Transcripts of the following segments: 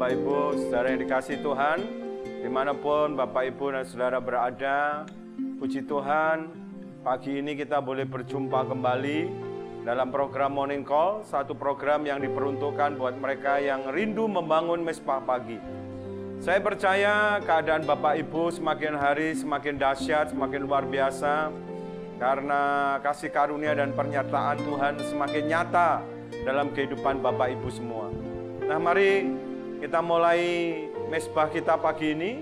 Bapak Ibu, saudara yang dikasihi Tuhan, dimanapun Bapak Ibu dan saudara berada, puji Tuhan, pagi ini kita boleh berjumpa kembali dalam program Morning Call, satu program yang diperuntukkan buat mereka yang rindu membangun mezbah pagi. Saya percaya keadaan Bapak Ibu semakin hari semakin dahsyat, semakin luar biasa, karena kasih karunia dan pernyataan Tuhan semakin nyata dalam kehidupan Bapak Ibu semua. Nah, mari kita mulai mezbah kita pagi ini.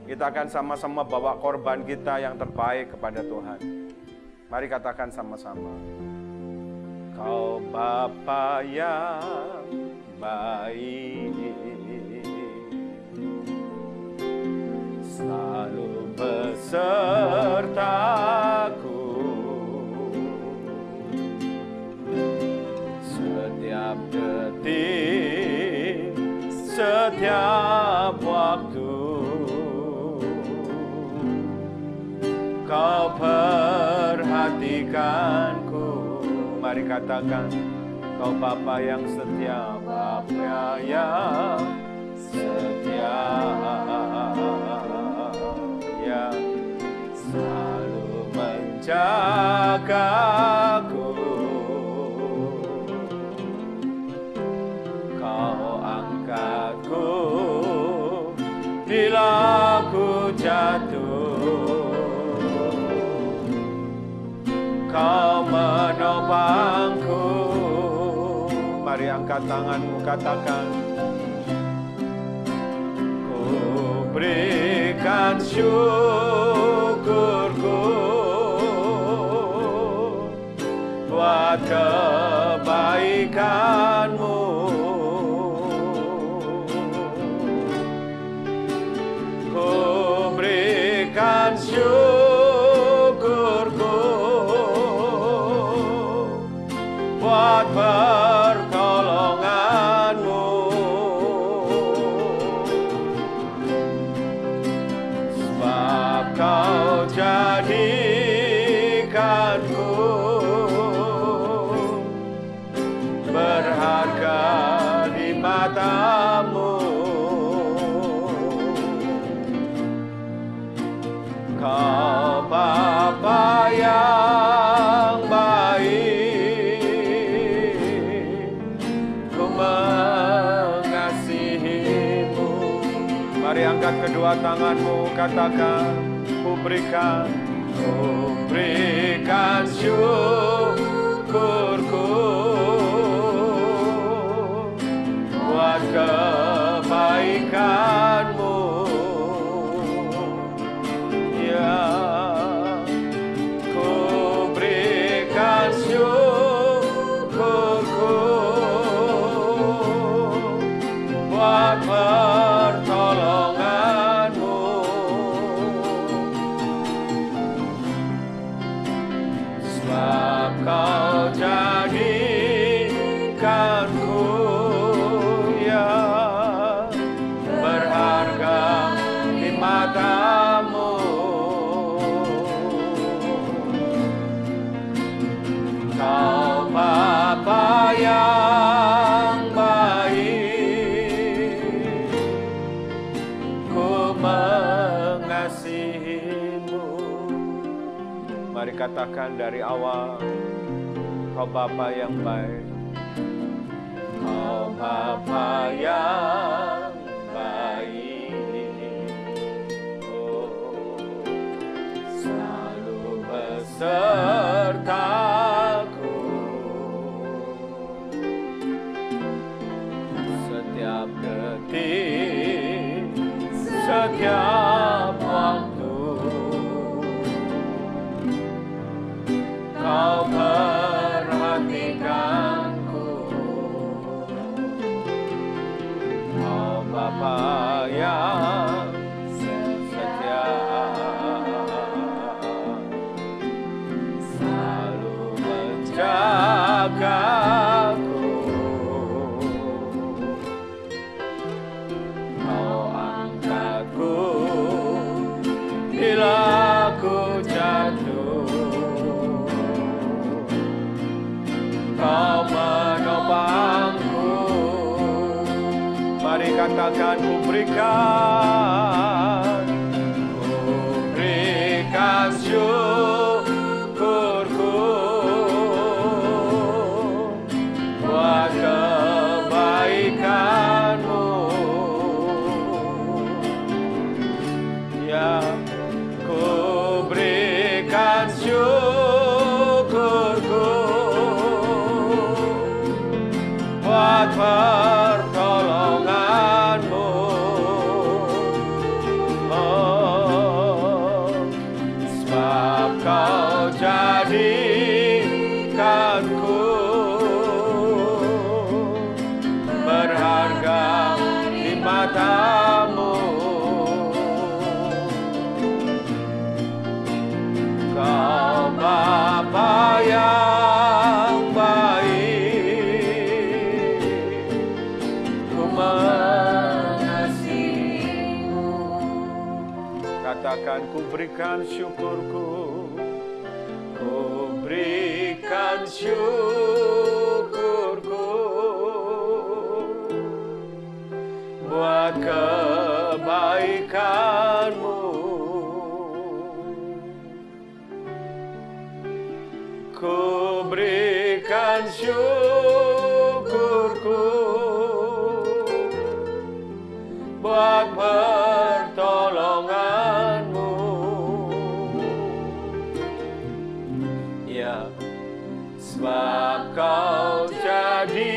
Kita akan sama-sama bawa korban kita yang terbaik kepada Tuhan. Mari katakan sama-sama. Kau Bapa yang baik, selalu besertaku, setiap detik, setiap waktu. Kau perhatikanku. Mari katakan, Kau Bapa yang setia, Bapa yang setia, yang selalu menjagaku. Kau angkatku bila ku jatuh. Kau menopangku. Mari angkat tanganmu, katakan, ku berikan syukurku buat kebaikanmu. Ku berikan syukurku buat pertolonganmu, sebab Kau jadikanku berharga di matamu. Kau Bapa yang baik, ku mengasihimu. Mari angkat kedua tanganmu, katakan, ku berikan syukurku buat kebaikanmu. Ku berikan syukurku buat pertolonganmu, sebab Kau jadikanku yang berharga di matamu. Kau Bapa yang baik, ku mengasihimu. Mari katakan dari awal, Kau Bapa yang baik, Kau Bapa yang baik, oh, selalu besertaku, setiap detik, setiap waktu. Kau perhatikanku. Kau Bapa yang setia, selalu menjagaku. Kau angkatku bila ku jatuh. Kau menopangku. Mari katakan, Katakan ku berikan syukurku buat kebaikanmu. Ya, ku berikan syukurku buat pertolonganmu. Oh, sebab kau jadikanku berharga di matamu. Kau Bapa yang baik, ku mengasihimu. Katakan ku berikan syukurku, ku berikan syukurku buat kebaikanmu. Ku berikan syukurku buat pertolonganmu. Ya, sebab kau jadikanku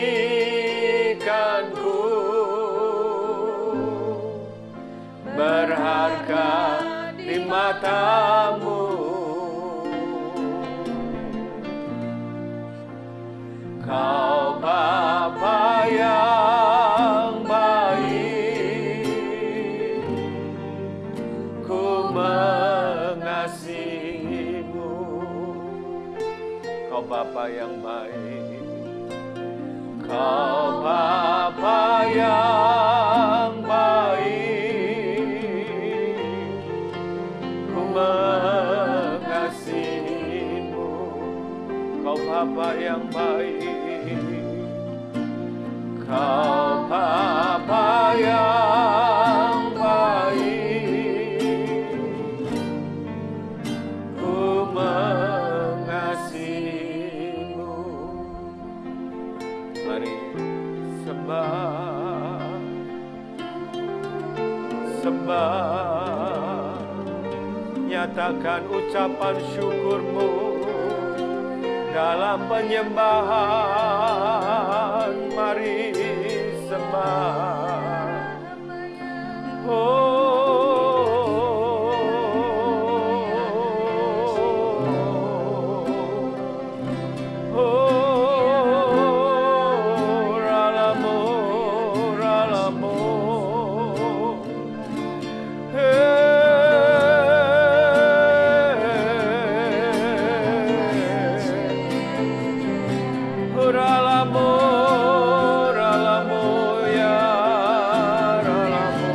berharga di matamu. Kau Bapa yang baik, ku mengasihimu. Kau Bapa yang baik, kau Bapa yang baik, ku mengasihimu. Kau Bapa yang baik, kau Bapa yang baik, ku mengasihimu. Mari sembah, sembah, nyatakan ucapan syukurmu dalam penyembahan. Mari sembah. Oh, ralamo, ralamo. Ralamo, ralamo, ya, ralamo.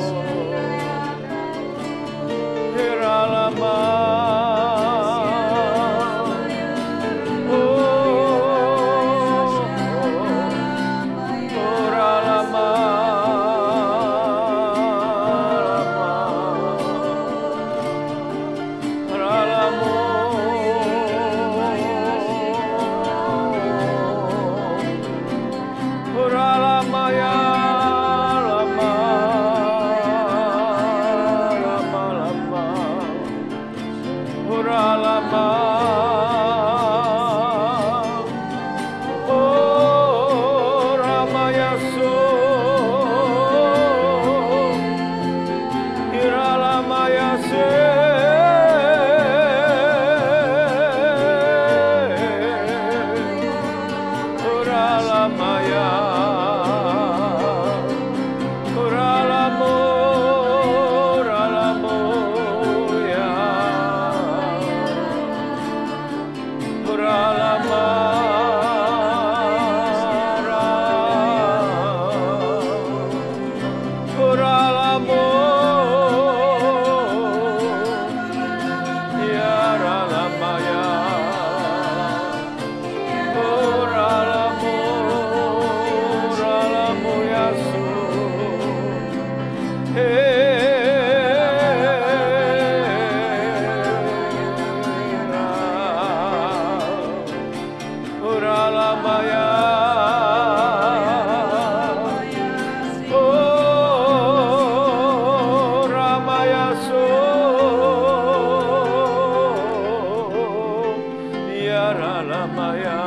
Maya.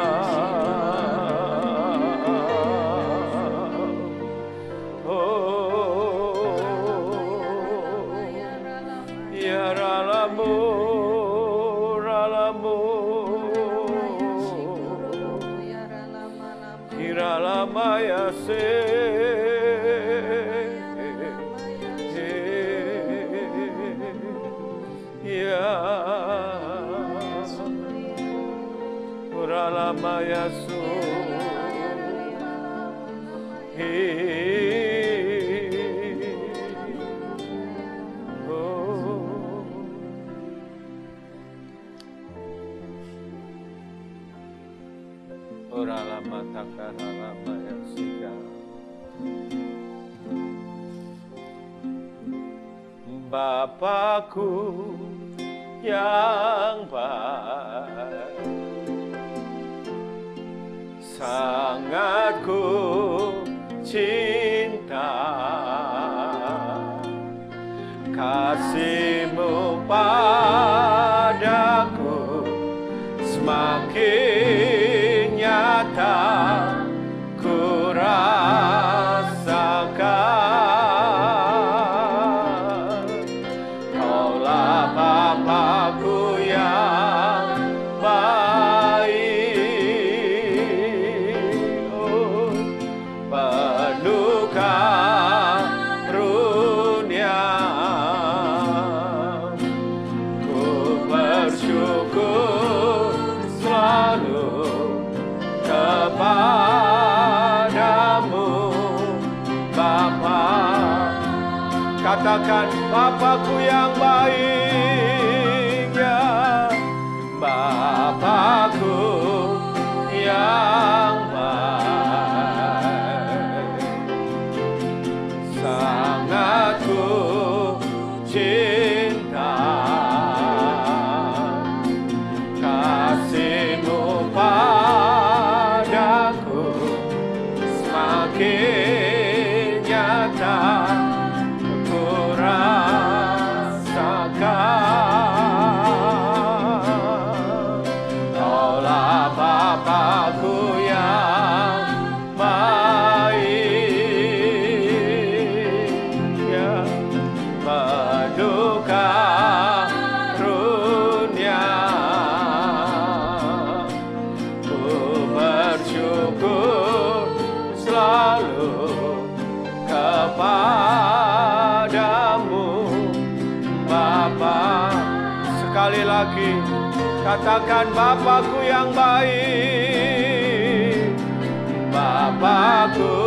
Maya se ya urala maya su urala mata karala maya sika Bapakku yang baik, sangat ku cinta, kasih-Mu padaku semakin nyata ku rasakan. Kaulah Bapakku yang baik, oh, penuh karunia. Ku bersyukur selalu kepadamu, Bapa. Katakan, Bapakku yang baik, ya, Bapakku yang baik, sangat ku cinta, kasih-Mu padaku semakin nyata ku rasakan. Kaulah Bapakku yang baik, ya, penuh karunia. Ku bersyukur selalu kepadamu, Bapa. Sekali lagi katakan, Bapakku yang baik, Bapakku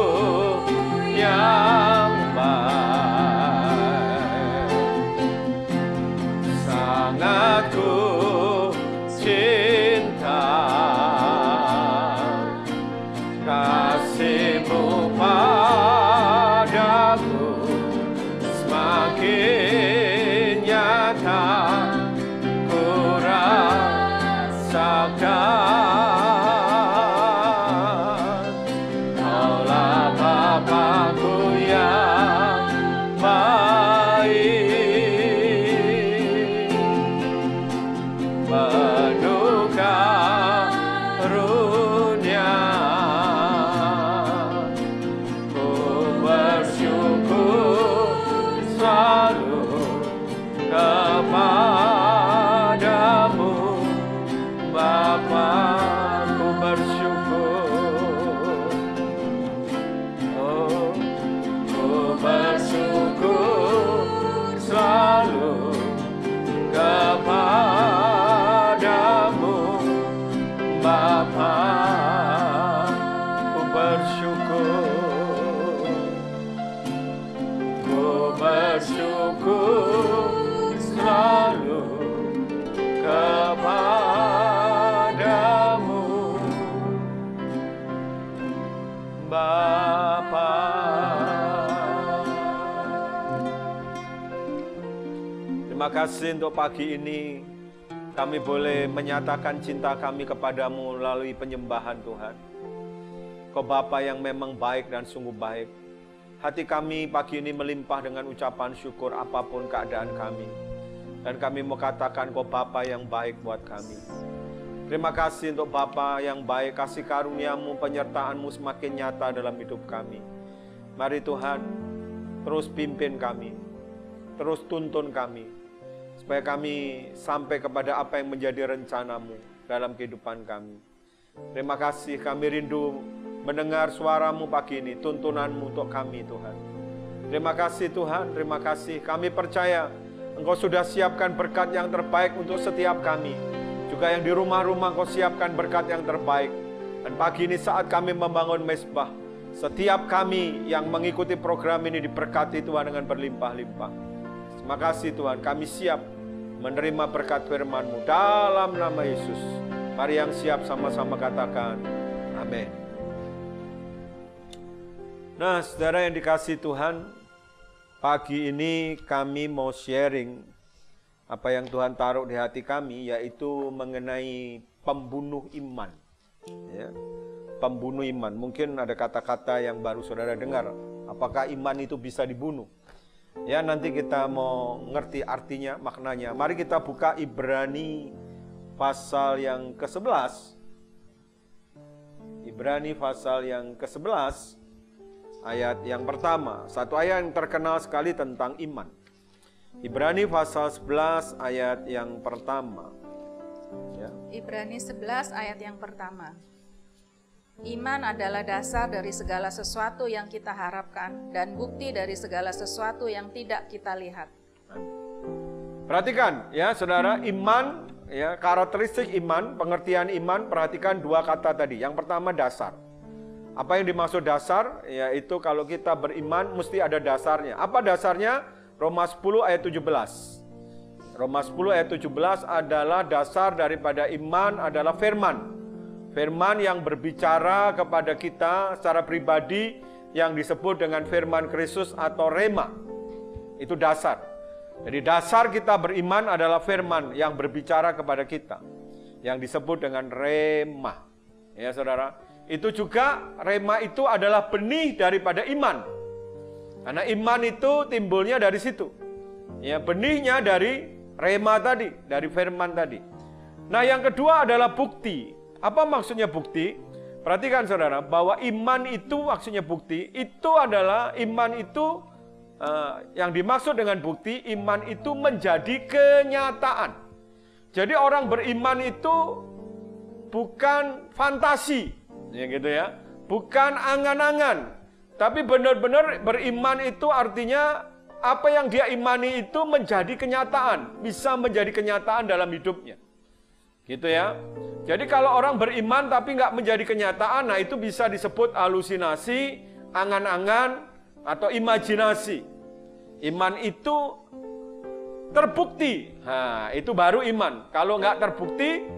yang baik, sangat ku cinta, kasih-Mu padaku semakin nyata ku rasakan. Kaulah Bapakku yang baik, penuh karunia. Ku bersyukur selalu kepadamu, Bapa. Ku bersyukur, oh, ku bersyukur selalu kepadamu, Bapa. Ku bersyukur, ku bersyukur selalu kepadamu, Bapa. Terima kasih untuk pagi ini kami boleh menyatakan cinta kami kepadamu melalui penyembahan, Tuhan. Kau Bapa yang memang baik dan sungguh baik. Hati kami pagi ini melimpah dengan ucapan syukur apapun keadaan kami. Dan kami mau katakan Kau Bapa yang baik buat kami. Terima kasih untuk Bapa yang baik, kasih karunia-Mu, penyertaan-Mu semakin nyata dalam hidup kami. Mari Tuhan, terus pimpin kami, terus tuntun kami, supaya kami sampai kepada apa yang menjadi rencana-Mu dalam kehidupan kami. Terima kasih, kami rindu mendengar suara-Mu pagi ini, tuntunan-Mu untuk kami Tuhan. Terima kasih Tuhan, terima kasih. Kami percaya Engkau sudah siapkan berkat yang terbaik untuk setiap kami. Juga yang di rumah-rumah Engkau siapkan berkat yang terbaik. Dan pagi ini saat kami membangun mezbah, setiap kami yang mengikuti program ini diberkati Tuhan dengan berlimpah-limpah. Terima kasih Tuhan, kami siap menerima berkat firman-Mu dalam nama Yesus. Mari yang siap sama-sama katakan, amin. Nah, saudara yang dikasihi Tuhan, pagi ini kami mau sharing apa yang Tuhan taruh di hati kami, yaitu mengenai pembunuh iman. Ya, pembunuh iman. Mungkin ada kata-kata yang baru saudara dengar. Apakah iman itu bisa dibunuh? Ya, nanti kita mau ngerti artinya, maknanya. Mari kita buka Ibrani pasal yang ke-11. Ibrani pasal yang ke-11, ayat yang pertama. Satu ayat yang terkenal sekali tentang iman. Ibrani pasal 11 ayat yang pertama. Ya. Ibrani 11 ayat yang pertama. Iman adalah dasar dari segala sesuatu yang kita harapkan dan bukti dari segala sesuatu yang tidak kita lihat. Perhatikan ya saudara, iman ya, karakteristik iman, pengertian iman, perhatikan dua kata tadi. Yang pertama dasar. Apa yang dimaksud dasar? Yaitu kalau kita beriman mesti ada dasarnya. Apa dasarnya? Roma 10 ayat 17. Roma 10 ayat 17 adalah dasar daripada iman, adalah firman. Firman yang berbicara kepada kita secara pribadi yang disebut dengan firman Kristus atau rema. Itu dasar. Jadi dasar kita beriman adalah firman yang berbicara kepada kita, yang disebut dengan rema. Ya saudara, itu juga rema itu adalah benih daripada iman. Karena iman itu timbulnya dari situ. Ya, benihnya dari rema tadi, dari firman tadi. Nah, yang kedua adalah bukti. Apa maksudnya bukti? Perhatikan saudara, bahwa iman itu maksudnya bukti, itu adalah iman itu yang dimaksud dengan bukti, iman itu menjadi kenyataan. Jadi orang beriman itu bukan fantasi, ya gitu ya, bukan angan-angan. Tapi benar-benar beriman itu artinya apa yang dia imani itu menjadi kenyataan, bisa menjadi kenyataan dalam hidupnya. Gitu ya. Jadi kalau orang beriman tapi nggak menjadi kenyataan, nah itu bisa disebut halusinasi, angan-angan, atau imajinasi. Iman itu terbukti, nah itu baru iman. Kalau nggak terbukti,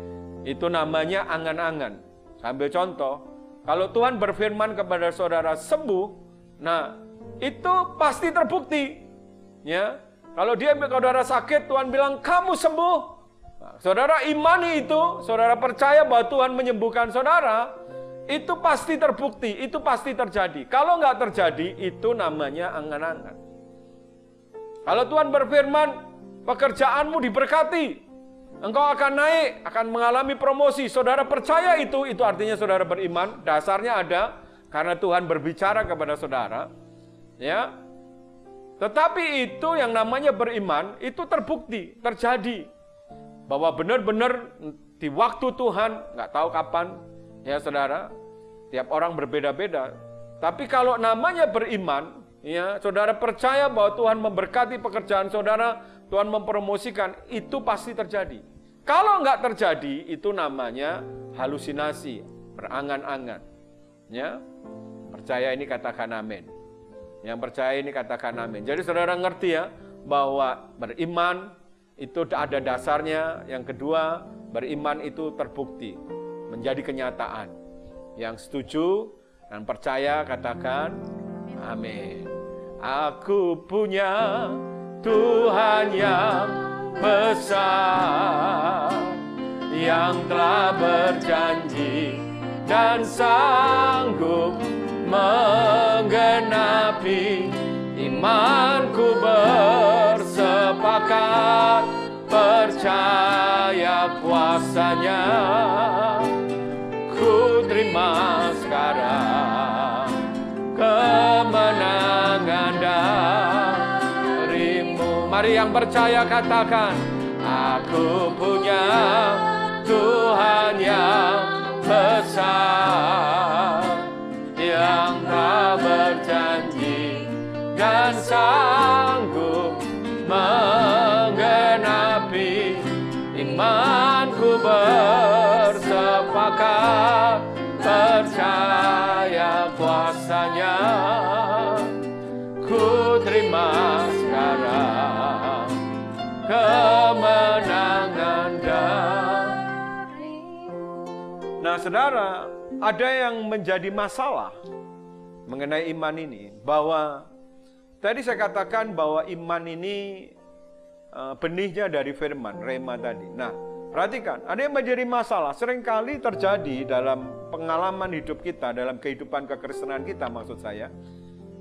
itu namanya angan-angan. Ambil contoh. Kalau Tuhan berfirman kepada saudara sembuh, nah itu pasti terbukti. Ya, kalau saudara sakit, Tuhan bilang kamu sembuh. Nah, saudara imani itu, saudara percaya bahwa Tuhan menyembuhkan saudara, itu pasti terbukti, itu pasti terjadi. Kalau nggak terjadi, itu namanya angan-angan. Kalau Tuhan berfirman, pekerjaanmu diberkati. Engkau akan naik, akan mengalami promosi. Saudara percaya itu artinya saudara beriman. Dasarnya ada karena Tuhan berbicara kepada saudara. Ya. Tetapi itu yang namanya beriman, itu terbukti, terjadi. Bahwa benar-benar di waktu Tuhan, nggak tahu kapan, ya saudara. Tiap orang berbeda-beda. Tapi kalau namanya beriman, ya saudara percaya bahwa Tuhan memberkati pekerjaan saudara, Tuhan mempromosikan, itu pasti terjadi. Kalau nggak terjadi, itu namanya halusinasi, berangan-angan. Ya, percaya ini katakan amin. Yang percaya ini katakan amin. Jadi saudara ngerti ya, bahwa beriman itu ada dasarnya. Yang kedua, beriman itu terbukti, menjadi kenyataan. Yang setuju dan percaya katakan amin. Aku punya Tuhan yang besar, yang telah berjanji dan sanggup menggenapi. Imanku bersepakat percaya percaya kuasanya, ku terima sekarang kemenangan darimu. Mari yang percaya katakan, aku punya Tuhan yang besar, yang tak berjanji dan sanggup menggenapi. Imanku bersepakat percaya kuasanya, ku terima sekarang kemenangan darimu. Nah saudara, ada yang menjadi masalah mengenai iman ini, bahwa tadi saya katakan bahwa iman ini benihnya dari firman, rema tadi. Nah, perhatikan, ada yang menjadi masalah, seringkali terjadi dalam pengalaman hidup kita, dalam kehidupan kekristenan kita maksud saya,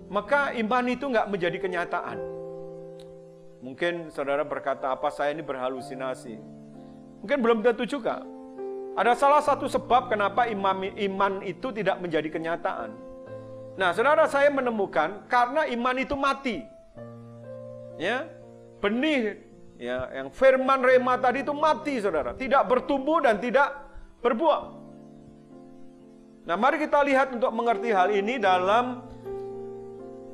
maka iman itu nggak menjadi kenyataan. Mungkin saudara berkata, apa saya ini berhalusinasi? Mungkin belum tentu juga. Ada salah satu sebab kenapa iman itu tidak menjadi kenyataan. Nah, saudara, saya menemukan karena iman itu mati. Ya, benih ya, yang firman rema tadi itu mati, saudara, tidak bertumbuh dan tidak berbuah. Nah, mari kita lihat untuk mengerti hal ini dalam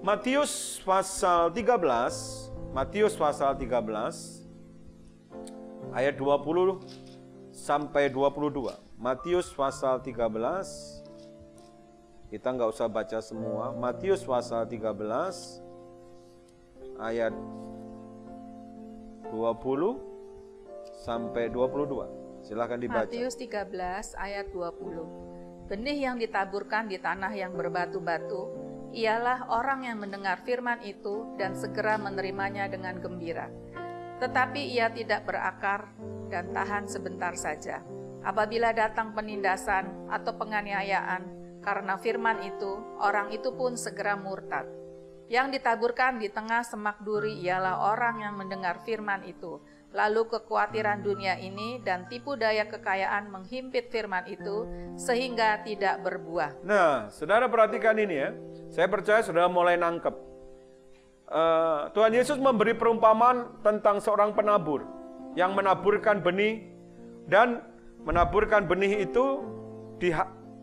Matius pasal 13, Matius pasal 13 ayat 20 sampai 22. Matius pasal 13, kita nggak usah baca semua. Matius pasal 13 ayat 20 sampai 22. Silakan dibaca. Matius 13 ayat 20. Benih yang ditaburkan di tanah yang berbatu-batu ialah orang yang mendengar firman itu dan segera menerimanya dengan gembira. Tetapi ia tidak berakar dan tahan sebentar saja. Apabila datang penindasan atau penganiayaan karena firman itu, orang itu pun segera murtad. Yang ditaburkan di tengah semak duri ialah orang yang mendengar firman itu, lalu kekhawatiran dunia ini dan tipu daya kekayaan menghimpit firman itu sehingga tidak berbuah. Nah, saudara perhatikan ini ya. Saya percaya saudara mulai nangkep. Tuhan Yesus memberi perumpamaan tentang seorang penabur yang menaburkan benih dan menaburkan benih itu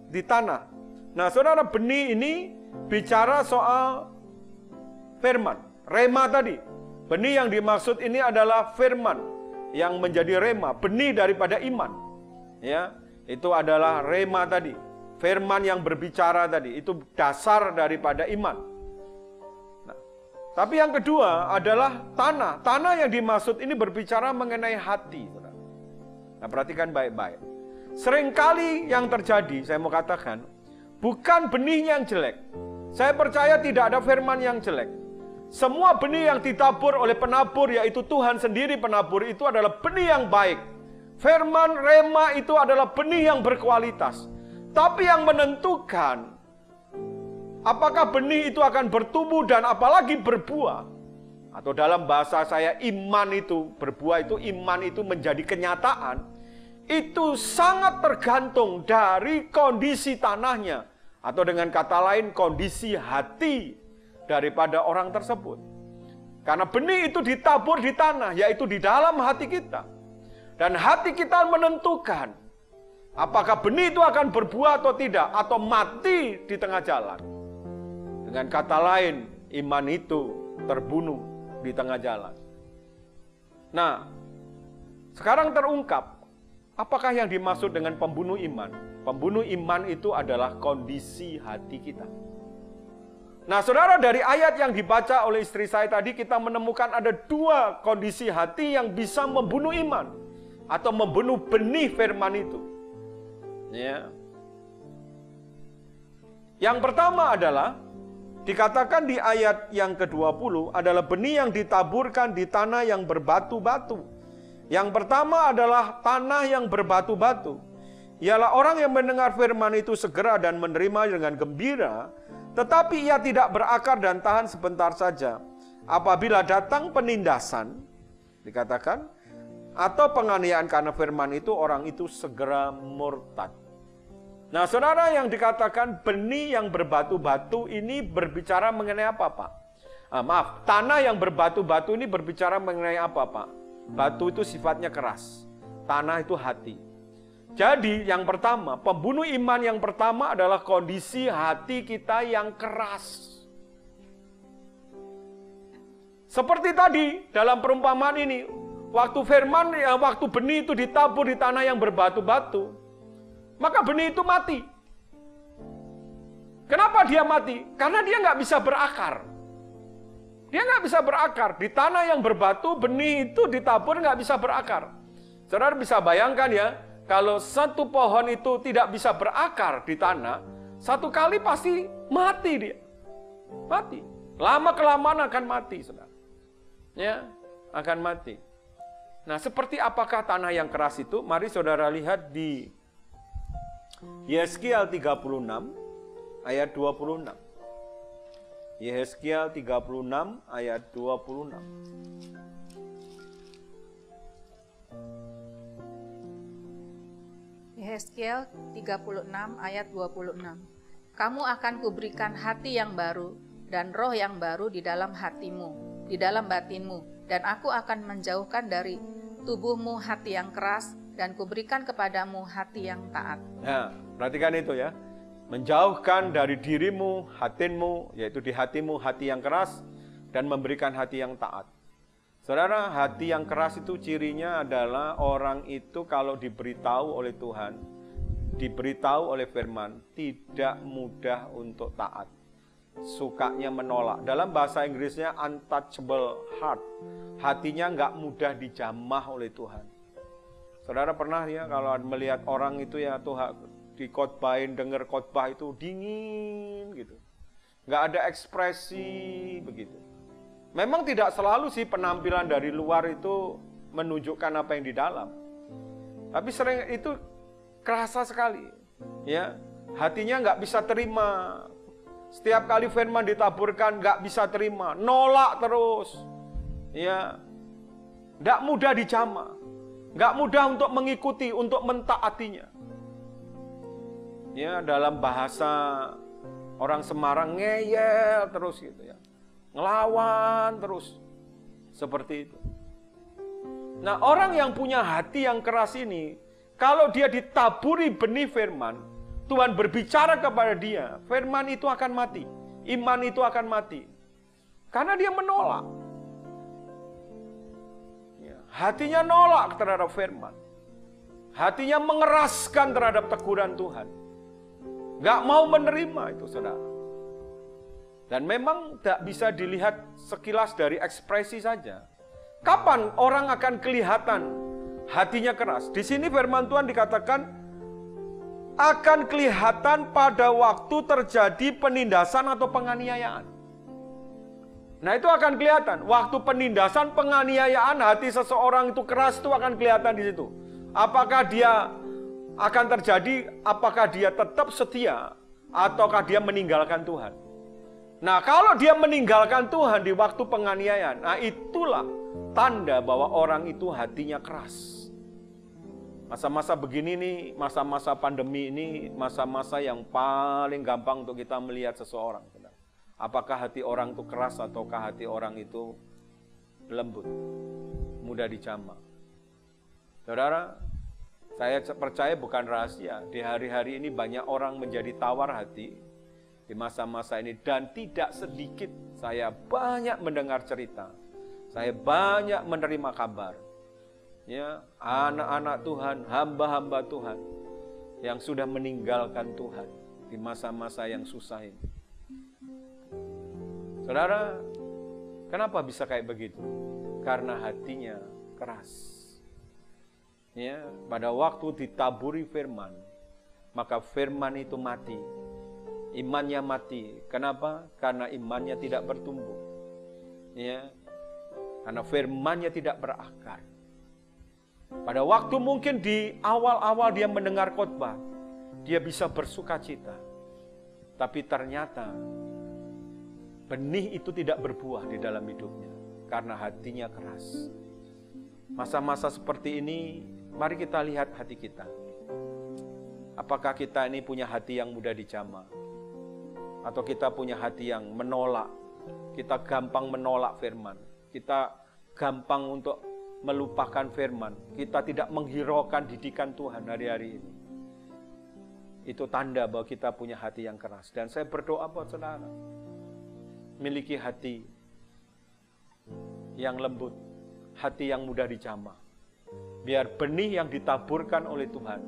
di tanah. Nah, saudara, benih ini bicara soal firman, rema tadi. Benih yang dimaksud ini adalah firman yang menjadi rema, benih daripada iman. Ya, itu adalah rema tadi. Firman yang berbicara tadi, itu dasar daripada iman. Nah, tapi yang kedua adalah tanah. Tanah yang dimaksud ini berbicara mengenai hati. Nah, perhatikan baik-baik. Seringkali yang terjadi, saya mau katakan, bukan benih yang jelek. Saya percaya tidak ada firman yang jelek. Semua benih yang ditabur oleh penabur, yaitu Tuhan sendiri penabur, itu adalah benih yang baik. Firman rema itu adalah benih yang berkualitas. Tapi yang menentukan apakah benih itu akan bertumbuh dan apalagi berbuah, atau dalam bahasa saya iman itu berbuah, itu iman itu menjadi kenyataan, itu sangat tergantung dari kondisi tanahnya, atau dengan kata lain kondisi hati daripada orang tersebut. Karena benih itu ditabur di tanah, yaitu di dalam hati kita. Dan hati kita menentukan apakah benih itu akan berbuah atau tidak, atau mati di tengah jalan. Dengan kata lain, iman itu terbunuh di tengah jalan. Nah, sekarang terungkap, apakah yang dimaksud dengan pembunuh iman? Pembunuh iman itu adalah kondisi hati kita. Nah, saudara, dari ayat yang dibaca oleh istri saya tadi, kita menemukan ada dua kondisi hati yang bisa membunuh iman, atau membunuh benih firman itu. Ya. Yang pertama adalah dikatakan di ayat yang ke-20 adalah benih yang ditaburkan di tanah yang berbatu-batu. Yang pertama adalah tanah yang berbatu-batu. Ialah orang yang mendengar firman itu segera dan menerima dengan gembira, tetapi ia tidak berakar dan tahan sebentar saja. Apabila datang penindasan, dikatakan, atau penganiayaan karena firman itu, orang itu segera murtad. Nah, saudara, yang dikatakan benih yang berbatu-batu ini berbicara mengenai apa, Pak? Tanah yang berbatu-batu ini berbicara mengenai apa, Pak? Batu itu sifatnya keras, tanah itu hati. Jadi yang pertama, pembunuh iman yang pertama adalah kondisi hati kita yang keras. Seperti tadi dalam perumpamaan ini, waktu waktu benih itu ditabur di tanah yang berbatu-batu, maka benih itu mati. Kenapa dia mati? Karena dia nggak bisa berakar. Dia nggak bisa berakar. Di tanah yang berbatu, benih itu ditabur nggak bisa berakar. Saudara bisa bayangkan ya, kalau satu pohon itu tidak bisa berakar di tanah, satu kali pasti mati dia. Mati. Lama-kelamaan akan mati, saudara. Ya, akan mati. Nah, seperti apakah tanah yang keras itu? Mari saudara lihat di Yeskiel 36 ayat 26. Yeskiel 36 ayat 26. Yeskiel 36 ayat 26. Kamu akan kuberikan hati yang baru dan roh yang baru di dalam hatimu, di dalam batinmu, dan aku akan menjauhkan dari tubuhmu hati yang keras dan kuberikan kepadamu hati yang taat. Nah, perhatikan itu ya. Menjauhkan dari dirimu, hatimu, yaitu di hatimu hati yang keras, dan memberikan hati yang taat. Saudara, hati yang keras itu cirinya adalah orang itu kalau diberitahu oleh Tuhan, diberitahu oleh firman, tidak mudah untuk taat. Sukanya menolak. Dalam bahasa Inggrisnya untouchable heart. Hatinya nggak mudah dijamah oleh Tuhan. Saudara pernah ya kalau melihat orang itu ya Tuhan, dikotbahin, dengar khotbah itu dingin gitu. Nggak ada ekspresi begitu. Memang tidak selalu sih penampilan dari luar itu menunjukkan apa yang di dalam. Tapi sering itu kerasa sekali. Ya, hatinya nggak bisa terima. Setiap kali firman ditaburkan nggak bisa terima, nolak terus. Ya, nggak mudah dijamah, nggak mudah untuk mengikuti, untuk mentaatinya. Ya, dalam bahasa orang Semarang ngeyel terus gitu ya. Ngelawan terus. Seperti itu. Nah, orang yang punya hati yang keras ini, kalau dia ditaburi benih firman, Tuhan berbicara kepada dia, firman itu akan mati. Iman itu akan mati. Karena dia menolak. Ya, hatinya nolak terhadap firman. Hatinya mengeraskan terhadap teguran Tuhan. Gak mau menerima itu, saudara. Dan memang tak bisa dilihat sekilas dari ekspresi saja. Kapan orang akan kelihatan hatinya keras? Di sini firman Tuhan dikatakan akan kelihatan pada waktu terjadi penindasan atau penganiayaan. Nah, itu akan kelihatan. Waktu penindasan, penganiayaan, hati seseorang itu keras, itu akan kelihatan di situ. Apakah dia akan terjadi, apakah dia tetap setia ataukah dia meninggalkan Tuhan. Nah, kalau dia meninggalkan Tuhan di waktu penganiayaan, nah itulah tanda bahwa orang itu hatinya keras. Masa-masa begini nih, masa-masa pandemi ini, masa-masa yang paling gampang untuk kita melihat seseorang. Apakah hati orang itu keras ataukah hati orang itu lembut, mudah dijamah. Saudara, saya percaya bukan rahasia, di hari-hari ini banyak orang menjadi tawar hati di masa-masa ini. Dan tidak sedikit, saya banyak mendengar cerita, saya banyak menerima kabar. Ya, anak-anak Tuhan, hamba-hamba Tuhan yang sudah meninggalkan Tuhan di masa-masa yang susah ini. Saudara, kenapa bisa kayak begitu? Karena hatinya keras. Ya, pada waktu ditaburi firman, maka firman itu mati. Imannya mati. Kenapa? Karena imannya tidak bertumbuh. Ya. Karena firmannya tidak berakar. Pada waktu mungkin di awal-awal dia mendengar khotbah, dia bisa bersuka cita. Tapi ternyata benih itu tidak berbuah di dalam hidupnya karena hatinya keras. Masa-masa seperti ini, mari kita lihat hati kita. Apakah kita ini punya hati yang mudah dijamah? Atau kita punya hati yang menolak? Kita gampang menolak firman. Kita gampang untuk melupakan firman. Kita tidak menghiraukan didikan Tuhan hari-hari ini. Itu tanda bahwa kita punya hati yang keras. Dan saya berdoa buat saudara, miliki hati yang lembut, hati yang mudah dijamah. Biar benih yang ditaburkan oleh Tuhan,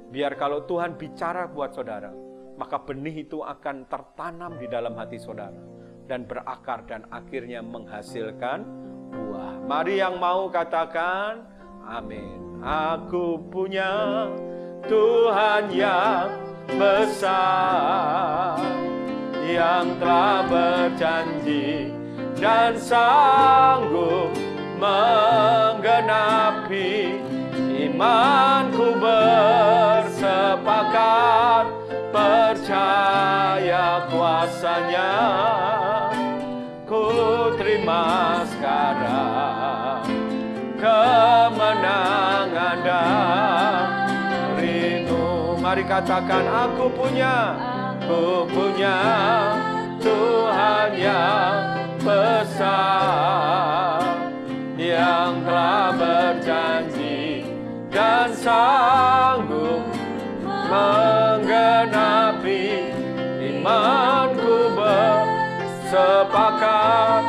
biar kalau Tuhan bicara buat saudara, maka benih itu akan tertanam di dalam hati saudara dan berakar dan akhirnya menghasilkan buah. Mari yang mau katakan amin. Aku punya Tuhan yang besar, yang telah berjanji dan sanggup menggenapi. Imanku bersepakat, percaya kuasanya. Ku terima sekarang kemenangan darimu. Mari katakan, aku punya Tuhan yang besar, yang telah berjanji dan sanggup menggenapi. Imanku bersepakat,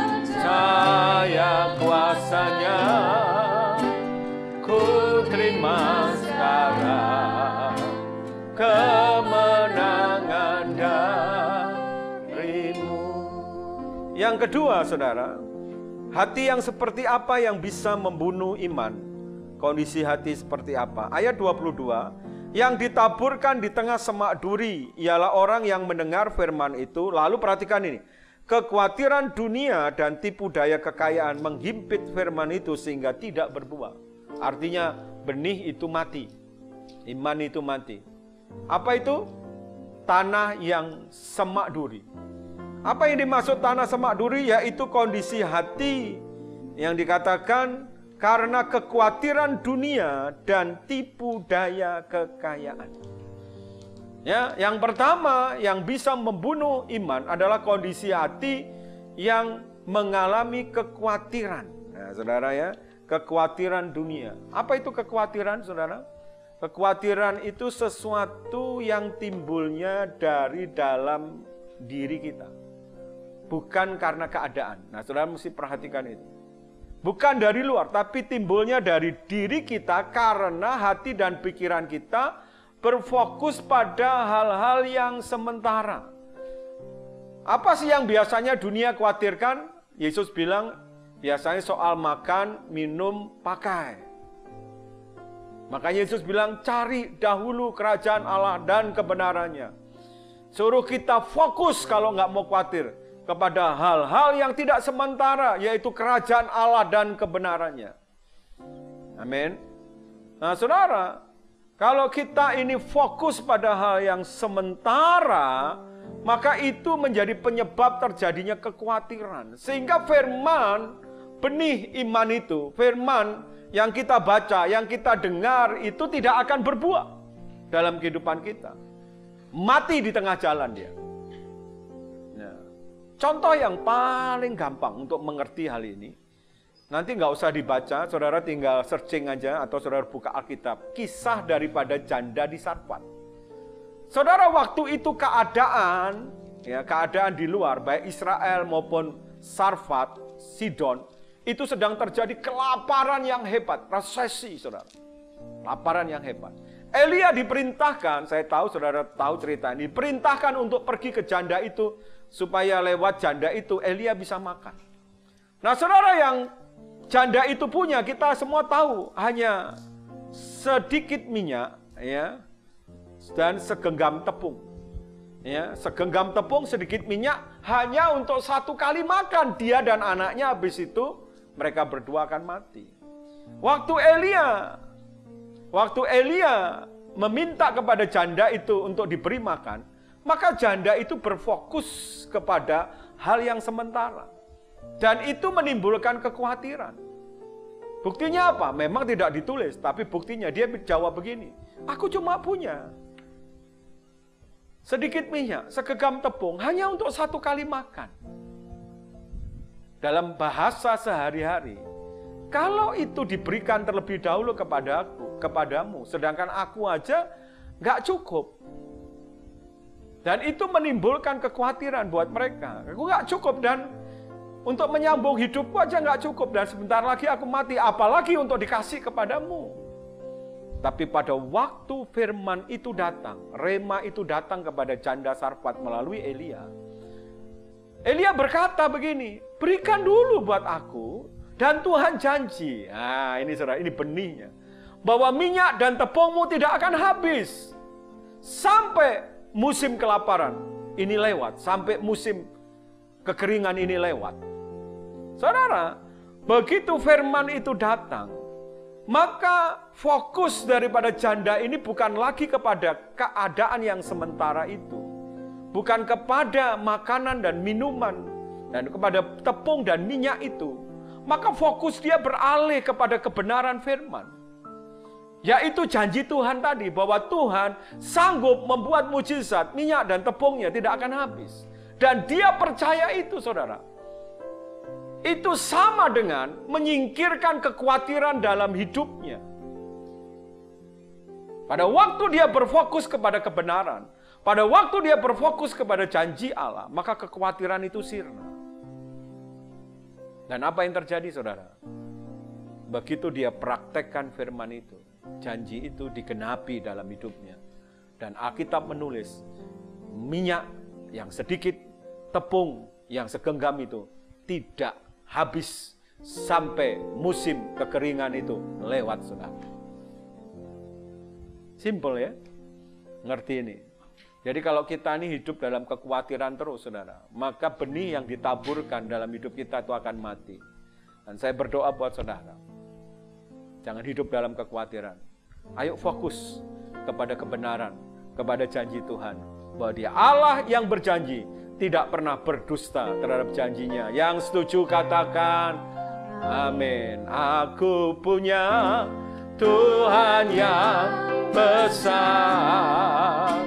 percaya kuasanya. Ku terima sekarang kemenangan darimu. Yang kedua, saudara, hati yang seperti apa yang bisa membunuh iman? Kondisi hati seperti apa? Ayat 22, yang ditaburkan di tengah semak duri ialah orang yang mendengar firman itu. Lalu perhatikan ini, kekhawatiran dunia dan tipu daya kekayaan menghimpit firman itu sehingga tidak berbuah. Artinya benih itu mati, iman itu mati. Apa itu? Tanah yang semak duri. Apa yang dimaksud tanah semak duri? Yaitu kondisi hati yang dikatakan karena kekhawatiran dunia dan tipu daya kekayaan. Ya, yang pertama yang bisa membunuh iman adalah kondisi hati yang mengalami kekhawatiran. Nah, saudara ya, kekhawatiran dunia. Apa itu kekhawatiran, saudara? Kekhawatiran itu sesuatu yang timbulnya dari dalam diri kita, bukan karena keadaan. Nah, saudara mesti perhatikan itu. Bukan dari luar, tapi timbulnya dari diri kita karena hati dan pikiran kita berfokus pada hal-hal yang sementara. Apa sih yang biasanya dunia khawatirkan? Yesus bilang biasanya soal makan, minum, pakai. Makanya Yesus bilang cari dahulu kerajaan Allah dan kebenarannya. Suruh kita fokus kalau nggak mau khawatir kepada hal-hal yang tidak sementara, yaitu kerajaan Allah dan kebenarannya. Amin. Nah, saudara, kalau kita ini fokus pada hal yang sementara, maka itu menjadi penyebab terjadinya kekhawatiran. Sehingga firman, benih iman itu, firman yang kita baca, yang kita dengar itu tidak akan berbuah dalam kehidupan kita. Mati di tengah jalan dia. Nah, contoh yang paling gampang untuk mengerti hal ini, nanti nggak usah dibaca, saudara tinggal searching aja atau saudara buka Alkitab. Kisah daripada janda di Sarfat. Saudara, waktu itu keadaan di luar, baik Israel maupun Sarfat, Sidon, itu sedang terjadi kelaparan yang hebat, resesi, saudara. Kelaparan yang hebat. Elia diperintahkan, saya tahu saudara tahu cerita ini, diperintahkan untuk pergi ke janda itu, supaya lewat janda itu Elia bisa makan. Nah, saudara, yang janda itu punya, kita semua tahu, hanya sedikit minyak, ya, dan segenggam tepung. Ya, segenggam tepung, sedikit minyak, hanya untuk satu kali makan dia dan anaknya. Habis itu mereka berdua akan mati. Waktu Elia meminta kepada janda itu untuk diberi makan, maka janda itu berfokus kepada hal yang sementara. Dan itu menimbulkan kekhawatiran. Buktinya apa? Memang tidak ditulis, tapi buktinya dia jawab begini, aku cuma punya sedikit minyak, segenggam tepung, hanya untuk 1 kali makan. Dalam bahasa sehari-hari, kalau itu diberikan terlebih dahulu kepadamu, sedangkan aku aja nggak cukup. Dan itu menimbulkan kekhawatiran buat mereka. Aku nggak cukup, dan untuk menyambung hidupku aja nggak cukup, dan sebentar lagi aku mati, apalagi untuk dikasih kepadamu. Tapi pada waktu firman itu datang, rema itu datang kepada janda Sarfat melalui Elia. Elia berkata begini, berikan dulu buat aku, dan Tuhan janji. Nah ini saudara, ini benihnya. Bahwa minyak dan tepungmu tidak akan habis. Sampai musim kelaparan ini lewat, sampai musim kekeringan ini lewat. Saudara, begitu firman itu datang, maka fokus daripada janda ini bukan lagi kepada keadaan yang sementara itu. Bukan kepada makanan dan minuman, dan kepada tepung dan minyak itu. Maka fokus dia beralih kepada kebenaran firman. Yaitu janji Tuhan tadi, bahwa Tuhan sanggup membuat mujizat, minyak dan tepungnya tidak akan habis. Dan dia percaya itu, saudara. Itu sama dengan menyingkirkan kekhawatiran dalam hidupnya. Pada waktu dia berfokus kepada kebenaran, pada waktu dia berfokus kepada janji Allah, maka kekhawatiran itu sirna. Dan apa yang terjadi, saudara? Begitu dia praktekkan firman itu, janji itu digenapi dalam hidupnya. Dan Alkitab menulis, minyak yang sedikit, tepung yang segenggam itu tidak habis sampai musim kekeringan itu lewat, saudara. Simple ya, ngerti ini. Jadi kalau kita ini hidup dalam kekhawatiran terus, saudara, maka benih yang ditaburkan dalam hidup kita itu akan mati. Dan saya berdoa buat saudara, jangan hidup dalam kekhawatiran. Ayo fokus kepada kebenaran, kepada janji Tuhan. Bahwa dia Allah yang berjanji, tidak pernah berdusta terhadap janjinya. Yang setuju katakan, amin. Aku punya Tuhan yang besar,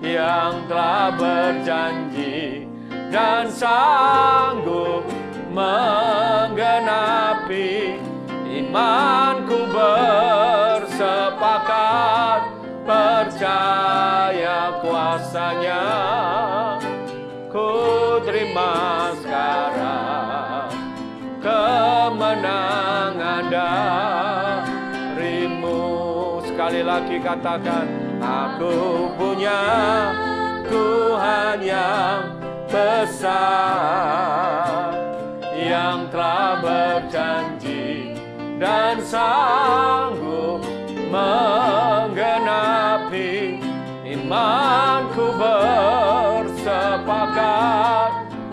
yang telah berjanji dan sanggup menggenapi. Imanku bersepakat, percaya kuasanya. Ku terima sekarang kemenangan darimu. Sekali lagi katakan, aku punya Tuhan yang besar, yang telah berjanji dan sanggup menggenapi. Imanku bersepakat,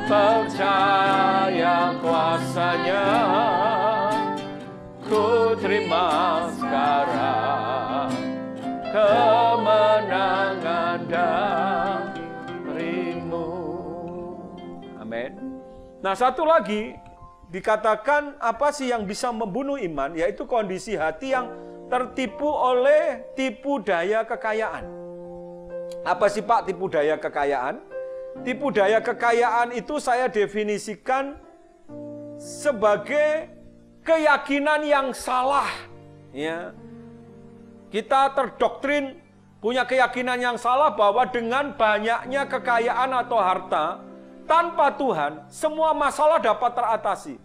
percaya kuasanya. Ku terima sekarang kemenangan darimu. Amin. Nah, satu lagi dikatakan apa sih yang bisa membunuh iman, yaitu kondisi hati yang tertipu oleh tipu daya kekayaan. Apa sih Pak tipu daya kekayaan? Tipu daya kekayaan itu saya definisikan sebagai keyakinan yang salah. Ya. Kita terdoktrin punya keyakinan yang salah bahwa dengan banyaknya kekayaan atau harta, tanpa Tuhan, semua masalah dapat teratasi.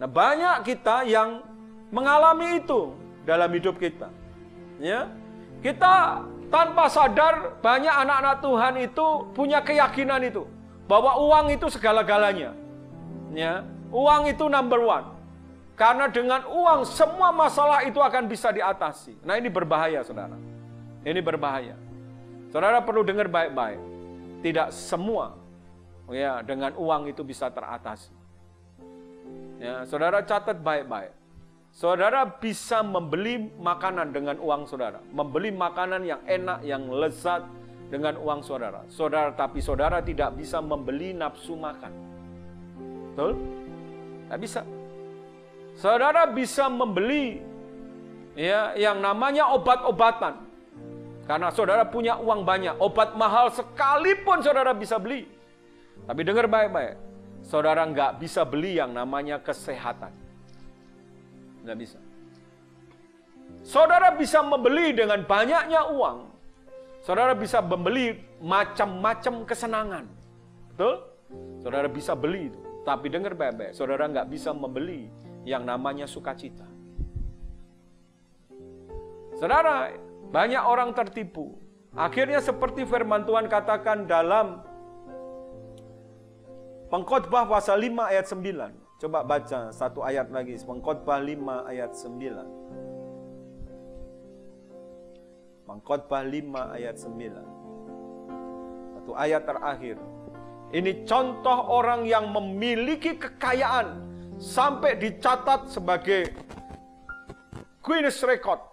Nah, banyak kita yang mengalami itu dalam hidup kita. Ya. Kita tanpa sadar banyak anak-anak Tuhan itu punya keyakinan itu. Bahwa uang itu segala-galanya. Ya. Uang itu number one. Karena dengan uang semua masalah itu akan bisa diatasi. Nah, ini berbahaya, saudara. Ini berbahaya. Saudara perlu dengar baik-baik. Tidak semua ya dengan uang itu bisa teratasi. Ya, saudara catat baik-baik. Saudara bisa membeli makanan dengan uang saudara. Membeli makanan yang enak, yang lezat dengan uang saudara. Tapi saudara tidak bisa membeli nafsu makan. Betul? Tidak bisa. Saudara bisa membeli ya yang namanya obat-obatan. Karena saudara punya uang banyak, obat mahal sekalipun saudara bisa beli. Tapi dengar baik-baik, saudara nggak bisa beli yang namanya kesehatan. Nggak bisa. Saudara bisa membeli dengan banyaknya uang. Saudara bisa membeli macam-macam kesenangan. Betul? Saudara bisa beli itu. Tapi dengar baik-baik, saudara nggak bisa membeli yang namanya sukacita. Saudara, banyak orang tertipu. Akhirnya seperti firman Tuhan katakan dalam Pengkhotbah pasal 5 ayat 9. Coba baca satu ayat lagi. Pengkhotbah 5 ayat 9. Pengkhotbah 5 ayat 9. Satu ayat terakhir. Ini contoh orang yang memiliki kekayaan sampai dicatat sebagai Guinness Record.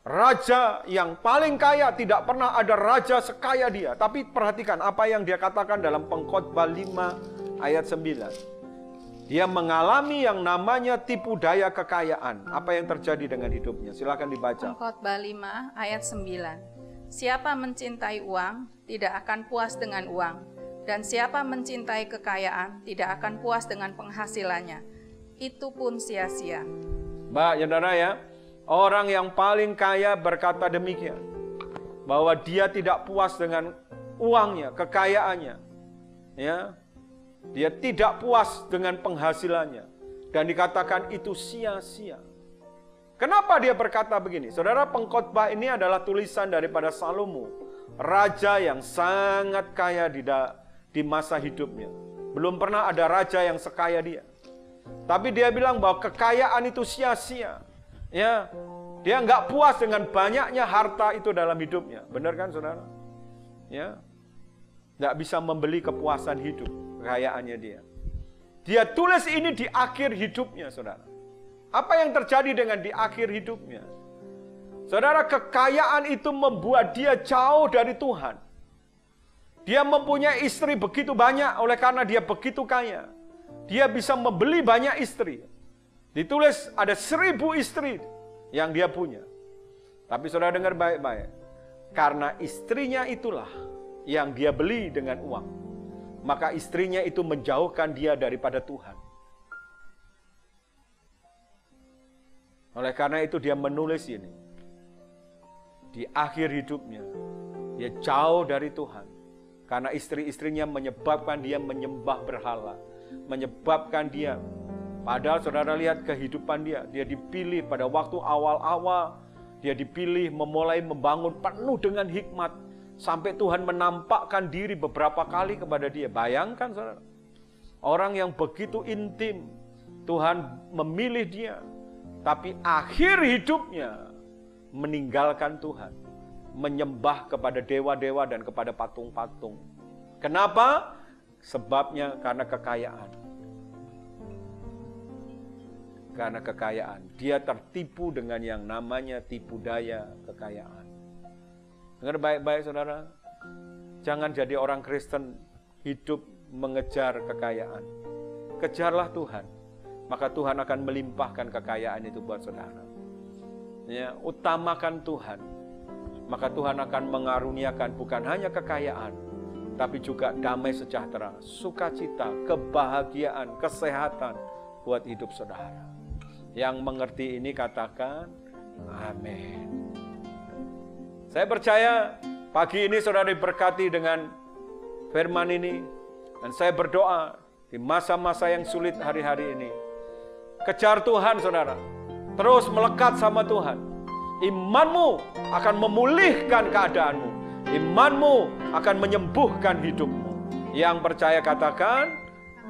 Raja yang paling kaya, tidak pernah ada raja sekaya dia. Tapi perhatikan apa yang dia katakan dalam Pengkhotbah 5 ayat 9. Dia mengalami yang namanya tipu daya kekayaan. Apa yang terjadi dengan hidupnya? Silakan dibaca. Pengkhotbah 5 ayat 9. Siapa mencintai uang, tidak akan puas dengan uang. Dan siapa mencintai kekayaan, tidak akan puas dengan penghasilannya. Itu pun sia-sia. Mbak, saudara ya, orang yang paling kaya berkata demikian. Bahwa dia tidak puas dengan uangnya, kekayaannya. Ya, dia tidak puas dengan penghasilannya. Dan dikatakan itu sia-sia. Kenapa dia berkata begini? Saudara, pengkhotbah ini adalah tulisan daripada Salomo. Raja yang sangat kaya di masa hidupnya. Belum pernah ada raja yang sekaya dia. Tapi dia bilang bahwa kekayaan itu sia-sia. Ya, dia nggak puas dengan banyaknya harta itu dalam hidupnya. Benar kan saudara? Ya, nggak bisa membeli kepuasan hidup kekayaannya dia. Dia tulis ini di akhir hidupnya saudara. Apa yang terjadi dengan di akhir hidupnya? Saudara, kekayaan itu membuat dia jauh dari Tuhan. Dia mempunyai istri begitu banyak oleh karena dia begitu kaya. Dia bisa membeli banyak istri. Ditulis ada 1000 istri yang dia punya. Tapi saudara dengar baik-baik. Karena istrinya itulah yang dia beli dengan uang. Maka istrinya itu menjauhkan dia daripada Tuhan. Oleh karena itu dia menulis ini. Di akhir hidupnya, dia jauh dari Tuhan. Karena istri-istrinya menyebabkan dia menyembah berhala. Menyebabkan dia, padahal saudara lihat kehidupan dia. Dia dipilih pada waktu awal-awal. Dia dipilih memulai membangun penuh dengan hikmat. Sampai Tuhan menampakkan diri beberapa kali kepada dia. Bayangkan saudara. Orang yang begitu intim. Tuhan memilih dia. Tapi akhir hidupnya meninggalkan Tuhan. Menyembah kepada dewa-dewa dan kepada patung-patung. Kenapa? Sebabnya karena kekayaan. Karena kekayaan. Dia tertipu dengan yang namanya tipu daya kekayaan. Dengar baik-baik saudara. Jangan jadi orang Kristen hidup mengejar kekayaan. Kejarlah Tuhan. Maka Tuhan akan melimpahkan kekayaan itu buat saudara. Ya, utamakan Tuhan. Maka Tuhan akan mengaruniakan bukan hanya kekayaan, tapi juga damai sejahtera, sukacita, kebahagiaan, kesehatan buat hidup saudara. Yang mengerti ini katakan, amin. Saya percaya pagi ini saudara diberkati dengan firman ini. Dan saya berdoa di masa-masa yang sulit hari-hari ini. Kejar Tuhan saudara. Terus melekat sama Tuhan. Imanmu akan memulihkan keadaanmu. Imanmu akan menyembuhkan hidupmu. Yang percaya katakan,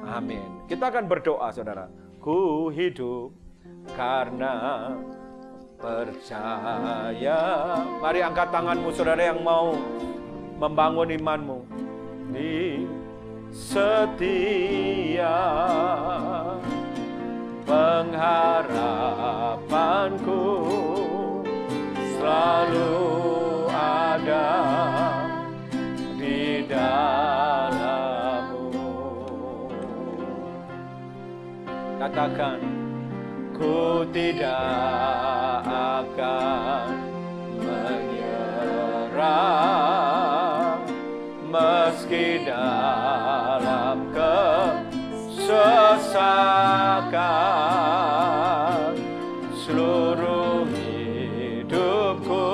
amin. Kita akan berdoa saudara. Ku hidup karena percaya. Mari angkat tanganmu saudara yang mau membangun imanmu. Di setia pengharapanku selalu ada di dalam-Mu. Katakan, ku tidak akan menyerah, meski dalam kesesakan. Seluruh hidupku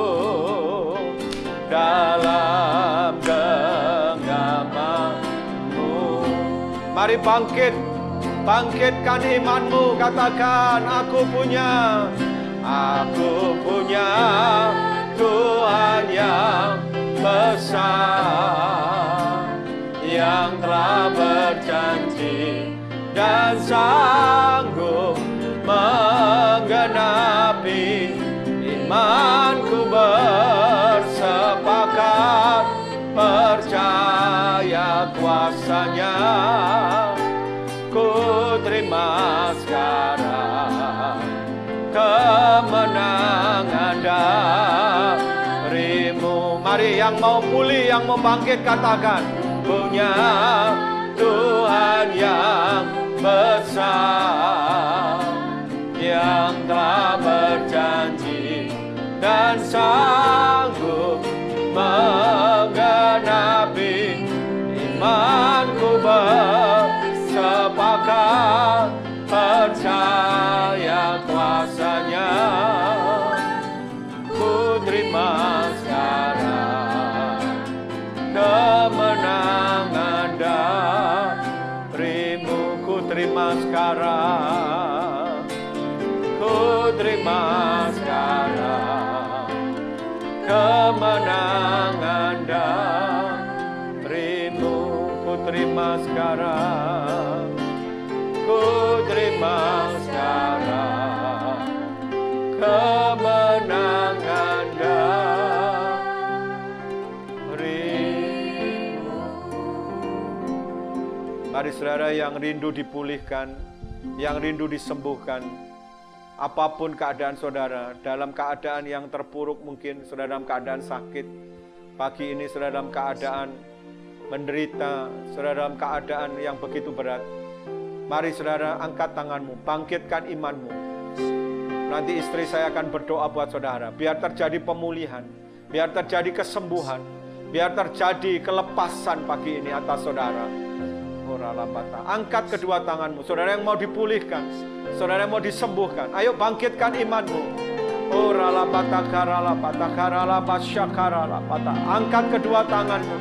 dalam genggamanmu. Mari bangkitkan imanmu, katakan, aku punya Tuhan yang besar, yang telah berjanji dan sanggup menggenapi. Imanku bersepakat, percaya kuasanya. Ku terima sekarang kemenangan darimu. Mari yang mau pulih, yang mau bangkit, katakan, punya Tuhan yang besar, yang telah berjanji dan sanggup menggenapi. Imanku bersepakat, percaya kuasanya. Ku terima sekarang kemenangan darimu. Ku terima sekarang, ku terima sekarang kemenangan darimu. Ku terima sekarang, ku terima sekarang kemenangan darimu. Mari saudara yang rindu dipulihkan, yang rindu disembuhkan, apapun keadaan saudara, dalam keadaan yang terpuruk mungkin saudara dalam keadaan sakit, pagi ini saudara dalam keadaan menderita, saudara dalam keadaan yang begitu berat, mari saudara angkat tanganmu, bangkitkan imanmu. Nanti istri saya akan berdoa buat saudara, biar terjadi pemulihan, biar terjadi kesembuhan, biar terjadi kelepasan pagi ini atas saudara. Angkat kedua tanganmu, saudara yang mau dipulihkan, saudara yang mau disembuhkan, ayo bangkitkan imanmu. Angkat kedua tanganmu.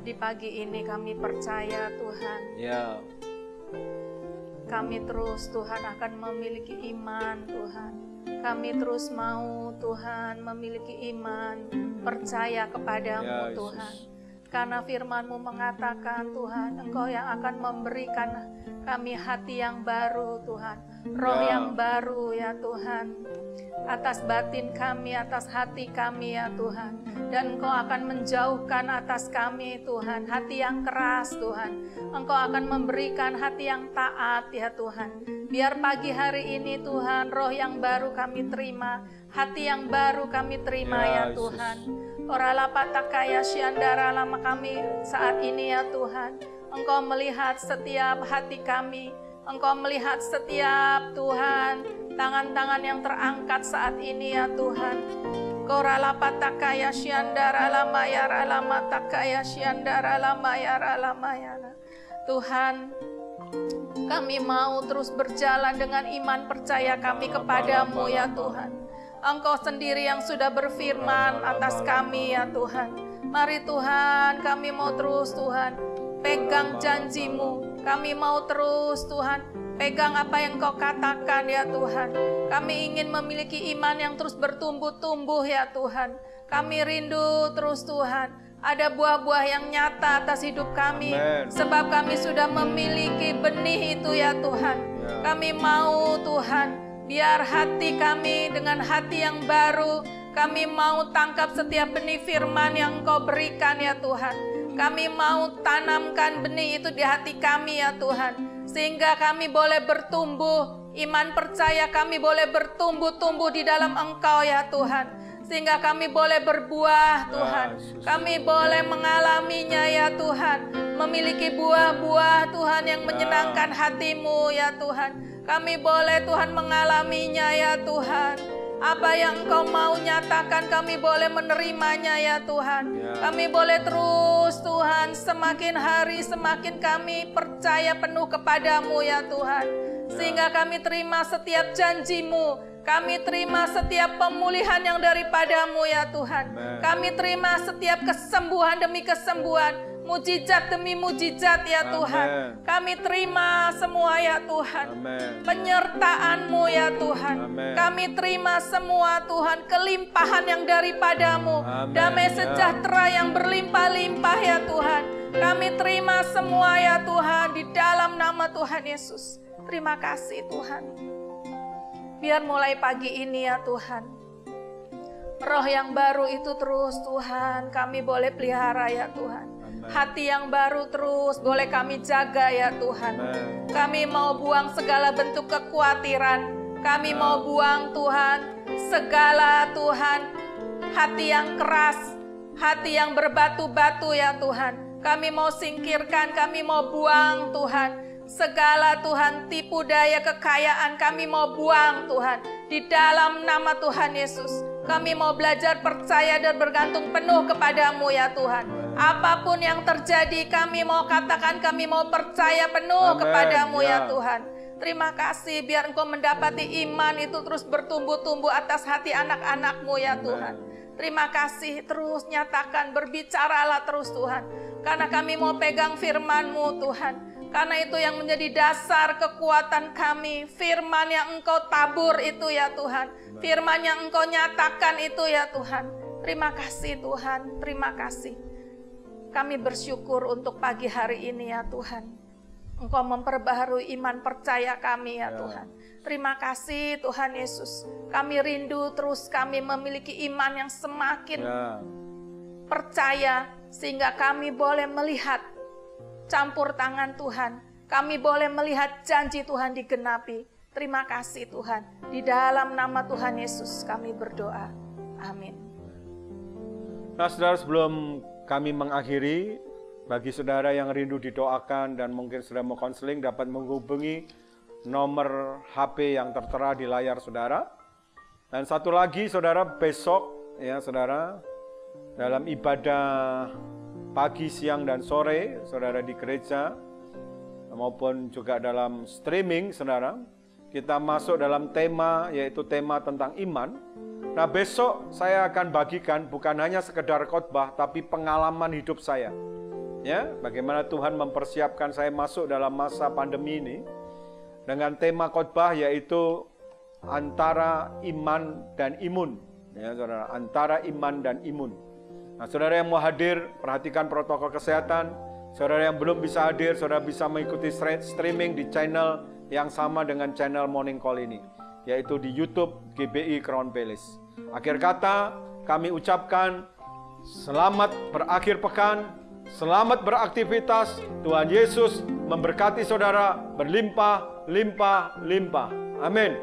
Di pagi ini kami percaya Tuhan, kami terus Tuhan akan memiliki iman Tuhan. Kami terus mau Tuhan memiliki iman, percaya kepadamu Tuhan. Karena firman-Mu mengatakan Tuhan, Engkau yang akan memberikan kami hati yang baru Tuhan, roh yang baru ya Tuhan, atas batin kami, atas hati kami ya Tuhan. Dan Engkau akan menjauhkan atas kami Tuhan, hati yang keras Tuhan. Engkau akan memberikan hati yang taat ya Tuhan. Biar pagi hari ini Tuhan, roh yang baru kami terima, hati yang baru kami terima ya Tuhan. Orala patakaya syandara lama kami saat ini ya Tuhan. Engkau melihat setiap hati kami, Engkau melihat setiap Tuhan, tangan-tangan yang terangkat saat ini ya Tuhan. Korala patakaya syandara lama ya ralama takaya syandara lama ya ralama ya. Tuhan, kami mau terus berjalan dengan iman percaya kami kepadamu ya Tuhan. Engkau sendiri yang sudah berfirman atas kami ya Tuhan. Mari Tuhan, kami mau terus Tuhan pegang janji-Mu. Kami mau terus Tuhan pegang apa yang Kau katakan ya Tuhan. Kami ingin memiliki iman yang terus bertumbuh-tumbuh ya Tuhan. Kami rindu terus Tuhan ada buah-buah yang nyata atas hidup kami. Sebab kami sudah memiliki benih itu ya Tuhan. Kami mau Tuhan, biar hati kami dengan hati yang baru, kami mau tangkap setiap benih firman yang Engkau berikan ya Tuhan. Kami mau tanamkan benih itu di hati kami ya Tuhan. sehingga kami boleh bertumbuh, iman percaya kami boleh bertumbuh-tumbuh di dalam Engkau ya Tuhan, sehingga kami boleh berbuah Tuhan, kami boleh mengalaminya ya Tuhan, memiliki buah-buah Tuhan yang menyenangkan hati-Mu ya Tuhan. Kami boleh Tuhan mengalaminya ya Tuhan. Apa yang Engkau mau nyatakan kami boleh menerimanya ya Tuhan. Kami boleh terus Tuhan, semakin hari semakin kami percaya penuh kepadamu ya Tuhan. Sehingga kami terima setiap janji-Mu, kami terima setiap pemulihan yang daripadamu ya Tuhan. Kami terima setiap kesembuhan demi kesembuhan, mujizat demi mujizat ya Tuhan. Kami terima semua ya Tuhan. Penyertaan-Mu ya Tuhan. Kami terima semua Tuhan, kelimpahan yang daripadamu, damai sejahtera yang berlimpah-limpah ya Tuhan. Kami terima semua ya Tuhan di dalam nama Tuhan Yesus. Terima kasih Tuhan. Biar mulai pagi ini ya Tuhan, roh yang baru itu terus Tuhan kami boleh pelihara ya Tuhan. Hati yang baru terus boleh kami jaga ya Tuhan. Kami mau buang segala bentuk kekhawatiran. Kami mau buang Tuhan segala Tuhan hati yang keras, hati yang berbatu-batu ya Tuhan. Kami mau singkirkan, kami mau buang Tuhan segala Tuhan tipu daya kekayaan, kami mau buang Tuhan di dalam nama Tuhan Yesus. Kami mau belajar percaya dan bergantung penuh kepadamu ya Tuhan. Apapun yang terjadi kami mau katakan, kami mau percaya penuh kepadamu ya Tuhan. Terima kasih biar Engkau mendapati iman itu terus bertumbuh-tumbuh atas hati anak-anak-Mu ya Tuhan. Terima kasih, terus nyatakan, berbicaralah terus Tuhan. Karena kami mau pegang firman-Mu Tuhan. Karena itu yang menjadi dasar kekuatan kami. Firman yang Engkau tabur itu ya Tuhan. Firman yang Engkau nyatakan itu ya Tuhan. Terima kasih Tuhan, terima kasih. Kami bersyukur untuk pagi hari ini ya Tuhan. Engkau memperbaharui iman percaya kami ya Tuhan. Terima kasih Tuhan Yesus. Kami rindu terus kami memiliki iman yang semakin percaya. Sehingga kami boleh melihat campur tangan Tuhan. Kami boleh melihat janji Tuhan digenapi. Terima kasih Tuhan. Di dalam nama Tuhan Yesus kami berdoa. Amin. Nah saudara, sebelum kami mengakhiri, bagi saudara yang rindu didoakan dan mungkin sudah mau konseling, dapat menghubungi nomor HP yang tertera di layar saudara. Dan satu lagi saudara, besok ya saudara, dalam ibadah pagi, siang, dan sore, saudara di gereja, maupun juga dalam streaming, saudara, kita masuk dalam tema, yaitu tema tentang iman. Nah besok saya akan bagikan bukan hanya sekedar khotbah, tapi pengalaman hidup saya. Ya, bagaimana Tuhan mempersiapkan saya masuk dalam masa pandemi ini, dengan tema khotbah yaitu antara iman dan imun. Ya saudara, antara iman dan imun. Nah, saudara yang mau hadir, perhatikan protokol kesehatan. Saudara yang belum bisa hadir, saudara bisa mengikuti streaming di channel yang sama dengan channel Morning Call ini, yaitu di YouTube GBI Crown Palace. Akhir kata, kami ucapkan selamat berakhir pekan, selamat beraktivitas. Tuhan Yesus memberkati saudara berlimpah, limpah, limpah. Amin.